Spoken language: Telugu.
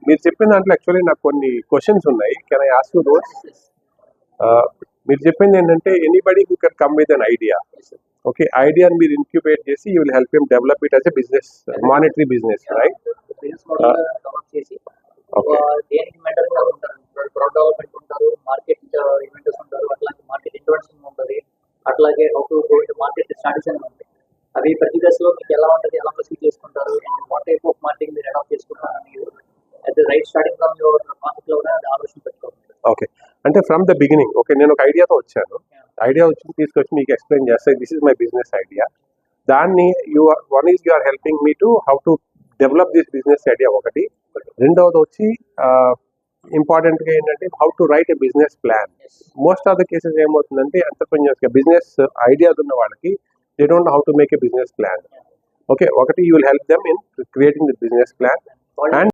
మీరు చెప్పిన దాంట్లో యాక్చువల్లీ నాకు కొన్ని క్వశ్చన్స్ ఉన్నాయి. Can I ask you those? మీరు చెప్పింది ఏంటంటే anybody who can come with an idea. Okay, ఐడియాని మీరు ఇంక్యుబేట్ చేసి you will help him develop it as a business, monetary business, right? Business model develop చేసి దేనికి మెంటర్గా ఉంటారు, ప్రొడక్ట్ డెవలప్మెంట్ ఉంటారు, మార్కెట్ ఇన్వెంటర్స్ ఉంటారు, అట్లాగే మార్కెట్ ఇంట్రొడక్షన్ ఉంటుంది, అట్లాగే how to go to market strategy అని ఉంటుంది. అవి ప్రతి దశలో మీకు ఎలా ఉంటుంది, ఎలా ప్రొసీడ్ చేసుకుంటారు, and what type of marketing మీరు అడాప్ట్ చేసుకుంటారు అనేది at the right starting from your మార్కెట్లో కూడా అది ఆలోచన పెట్టుకోవాలి. ఓకే, అంటే ఫ్రమ్ ద బిగినింగ్, ఓకే నేను ఒక ఐడియాతో వచ్చాను, ఐడియా వచ్చి తీసుకొచ్చి మీకు ఎక్స్ప్లెయిన్ చేస్తే this is my business idea, దాన్ని one is you are helping me to how to develop this business idea ఒకటి. రెండవది వచ్చి ఇంపార్టెంట్గా ఏంటంటే how to write a business plan. Most of the cases ఏమవుతుందంటే ఎంటర్‌ప్రెన్యూర్స్‌గా బిజినెస్ ఐడియాస్ ఉన్న వాళ్ళకి they don't know how to make a business plan. Okay, ఒకటి you will help them in creating the business plan and